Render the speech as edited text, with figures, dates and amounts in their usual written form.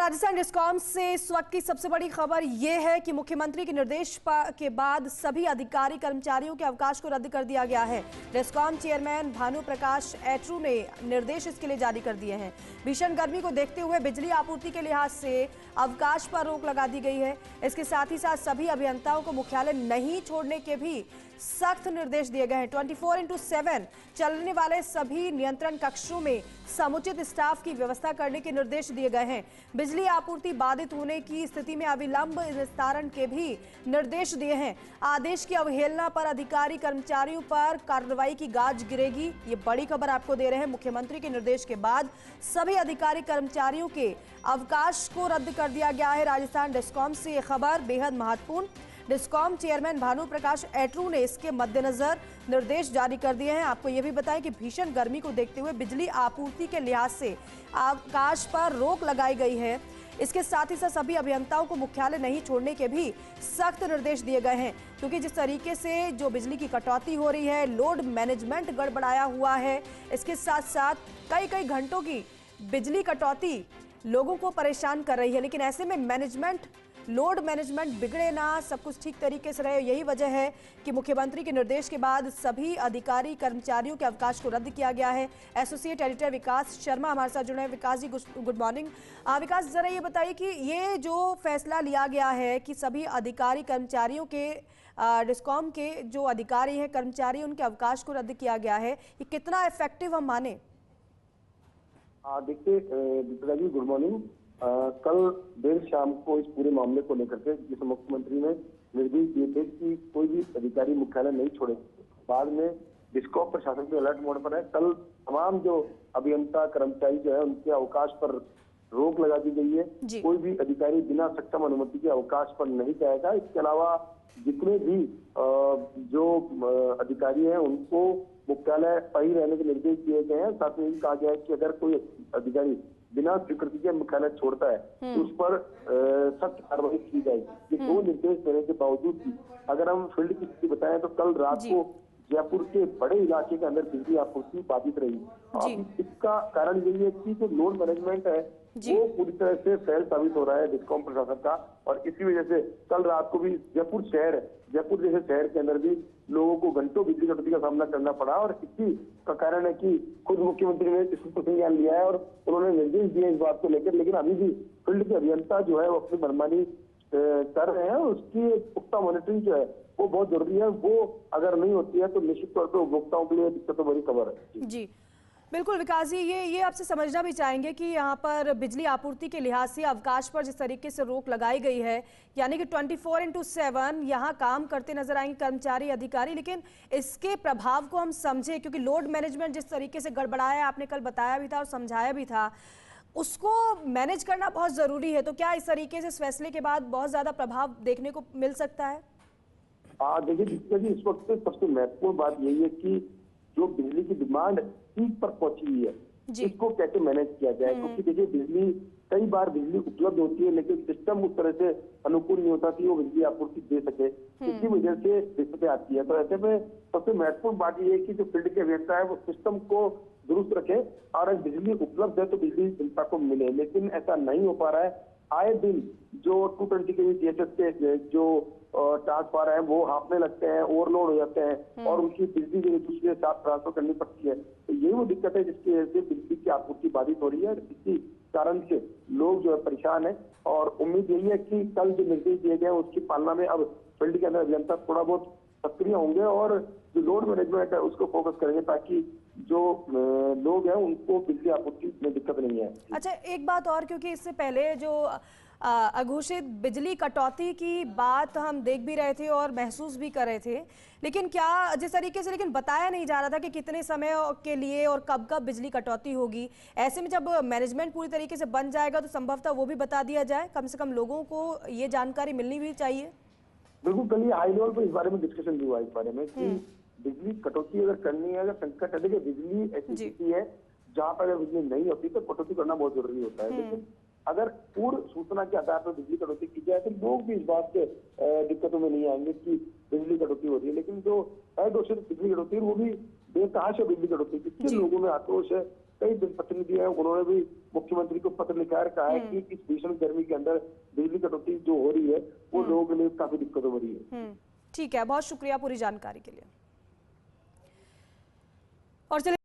Rajasthan discom से इस वक्त की सबसे बड़ी खबर यह है कि मुख्यमंत्री के निर्देश के बाद सभी अधिकारी कर्मचारियों के अवकाश को रद्द कर दिया गया है। डिस्कॉम चेयरमैन भानु प्रकाश एट्रू ने निर्देश इसके लिए जारी कर दिए हैं। भीषण गर्मी को देखते हुए बिजली आपूर्ति के लिहाज से अवकाश पर रोक लगा दी गई है। इसके साथ ही साथ सभी अभियंताओं को मुख्यालय नहीं छोड़ने के भी सख्त निर्देश दिए गए हैं। 24/7 चलने वाले सभी नियंत्रण कक्षों में समुचित स्टाफ की व्यवस्था करने के निर्देश दिए गए हैं। बिजली आपूर्ति बाधित होने की स्थिति में अविलंब निस्तारण के भी निर्देश दिए हैं। आदेश की अवहेलना पर अधिकारी कर्मचारियों पर कार्रवाई की गाज गिरेगी। ये बड़ी खबर आपको दे रहे हैं। मुख्यमंत्री के निर्देश के बाद सभी अधिकारी कर्मचारियों के अवकाश को रद्द कर दिया गया है। राजस्थान डिस्कॉम से ये खबर बेहद महत्वपूर्ण। डिस्कॉम चेयरमैन भानु प्रकाश एट्रू ने इसके मद्देनजर निर्देश जारी कर दिए हैं। आपको यह भी बताएं कि भीषण गर्मी को देखते हुए बिजली आपूर्ति के लिहाज से अवकाश पर रोक लगाई गई है। इसके साथ ही साथ सभी अभियंताओं को मुख्यालय नहीं छोड़ने के भी सख्त निर्देश दिए गए हैं, क्योंकि जिस तरीके से जो बिजली की कटौती हो रही है, लोड मैनेजमेंट गड़बड़ाया हुआ है। इसके साथ साथ कई घंटों की बिजली कटौती लोगों को परेशान कर रही है। लेकिन ऐसे में लोड मैनेजमेंट बिगड़े ना, सब कुछ ठीक तरीके से रहे। यही वजह है कि मुख्यमंत्री के निर्देश के बाद सभी अधिकारी कर्मचारियों के अवकाश को रद्द किया गया है। एसोसिएट एडिटर विकास शर्मा हमारे साथ जुड़े हैं। विकास जी, गुड मॉर्निंग। विकास, जरा ये बताइए कि ये जो फैसला लिया गया है कि सभी अधिकारी कर्मचारियों के डिस्कॉम के जो अधिकारी हैं, कर्मचारी, उनके अवकाश को रद्द किया गया है, ये कितना इफेक्टिव हम माने? देखिए गुड मॉर्निंग। कल देर शाम को इस पूरे मामले को लेकर के जिसे मुख्यमंत्री ने निर्देश दिए थे कि कोई भी अधिकारी मुख्यालय नहीं छोड़े। बाद में डिस्कॉम प्रशासन के अलर्ट मोड पर है। कल तमाम जो अभियंता कर्मचारी जो है उनके अवकाश पर रोक लगा दी गई है। कोई भी अधिकारी बिना सक्षम अनुमति के अवकाश पर नहीं जाएगा। इसके अलावा जितने भी जो अधिकारी हैं उनको मुख्यालय पर ही रहने के निर्देश दिए गए हैं। साथ में कहा गया है कि अगर कोई अधिकारी बिना स्वीकृति के मुख्यालय छोड़ता है तो उस पर सख्त कार्रवाई की जाएगी। ये दो निर्देश देने के बावजूद भी अगर हम फील्ड की स्थिति बताएं तो कल रात को जयपुर के बड़े इलाके के अंदर बिजली आपूर्ति बाधित रही। इसका कारण यही है कि जो लोड मैनेजमेंट है वो पूरी तरह से फेल साबित हो रहा है डिस्कॉम प्रशासन का। और इसी वजह से कल रात को भी जयपुर जैसे शहर के अंदर भी लोगों को घंटों बिजली कटौती का सामना करना पड़ा। और इसी का कारण है कि खुद मुख्यमंत्री ने इस पर संज्ञान लिया है और उन्होंने निर्देश दिए इस बात को लेकर। लेकिन अभी भी फील्ड के अभियंता जो है वो अपनी मनमानी कर रहे हैं। उसकी पुख्ता मॉनिटरिंग जो है वो बहुत जरूरी है। वो अगर नहीं होती है तो निश्चित तौर पर उपभोक्ताओं के लिए दिक्कत तो बड़ी खबर है। जी बिल्कुल विकास जी, ये आपसे समझना भी चाहेंगे कि यहाँ पर बिजली आपूर्ति के लिहाज से अवकाश पर जिस तरीके से रोक लगाई गई है, यानी कि 24/7 यहाँ काम करते नजर आएंगे कर्मचारी अधिकारी। लेकिन इसके प्रभाव को हम समझे, क्योंकि लोड मैनेजमेंट जिस तरीके से गड़बड़ाया है, आपने कल बताया भी था और समझाया भी था, उसको मैनेज करना बहुत जरूरी है। तो क्या इस तरीके से इस फैसले के बाद बहुत ज्यादा प्रभाव देखने को मिल सकता है? देखिए इस वक्त सबसे महत्वपूर्ण बात यही है कि जो बिजली की डिमांड पीक पर पहुंची हुई है, इसको कैसे मैनेज किया जाए। क्योंकि देखिए कई बार बिजली उपलब्ध होती है लेकिन सिस्टम उस तरह से अनुकूल नहीं होता कि वो बिजली आपूर्ति दे सके। इसी वजह से दिक्कतें आती है। तो ऐसे में सबसे महत्वपूर्ण बात यह है कि जो फील्ड के अभियंता है वो सिस्टम को दुरुस्त रखे और अगर बिजली उपलब्ध है तो बिजली जनता को मिले। लेकिन ऐसा नहीं हो पा रहा है। आए दिन जो 220 kV DSS के जो ट्रांसफार्मर है वो हाँफने लगते हैं, ओवरलोड हो जाते हैं और उनकी बिजली जो दूसरे के साथ ट्रांसफर करनी पड़ती है। तो यही वो दिक्कत है जिसकी वजह से बिजली की आपूर्ति बाधित हो रही है। इसी कारण से लोग जो है परेशान है। और उम्मीद यही है कि कल जो निर्देश दिए गए उसकी पालना में अब फील्ड के अंदर अभियंता थोड़ा बहुत सक्रिय होंगे और जो लोड मैनेजमेंट है उसको फोकस करेंगे ताकि जो लोग हैं उनको बिजली आपूर्ति में दिक्कत नहीं है। अच्छा, एक बात और, क्योंकि इससे पहले जो अघोषित बिजली कटौती की बात हम देख भी रहे थे और महसूस भी कर रहे थे, लेकिन क्या जिस तरीके से लेकिन बताया नहीं जा रहा था कि कितने समय के लिए और कब कब बिजली कटौती होगी। ऐसे में जब मैनेजमेंट पूरी तरीके से बन जाएगा तो संभवतः वो भी बता दिया जाए। कम से कम लोगों को ये जानकारी मिलनी भी चाहिए। बिल्कुल, कल हाई लेवल पर इस बारे में डिस्कशन भी हुआ इस बारे में कि बिजली कटौती अगर करनी है, अगर संकट है। देखिए बिजली ऐसी स्थिति है जहाँ पर अगर बिजली नहीं होती तो कटौती करना बहुत जरूरी होता है। लेकिन अगर पूर्व सूचना के आधार पर बिजली कटौती की जाए तो लोग भी इस बात से दिक्कतों में नहीं आएंगे कि बिजली कटौती हो रही है। लेकिन जो अघोषित बिजली कटौती वो भी बेतहाशा बिजली कटौती, कितने लोगों में आक्रोश है। कई जनप्रतिनिधि हैं, उन्होंने भी मुख्यमंत्री को पत्र लिखा है, कहा है कि इस भीषण गर्मी के अंदर बिजली कटौती जो हो रही है वो लोगों के लिए काफी दिक्कत हो रही है। ठीक है, बहुत शुक्रिया पूरी जानकारी के लिए। और चलिए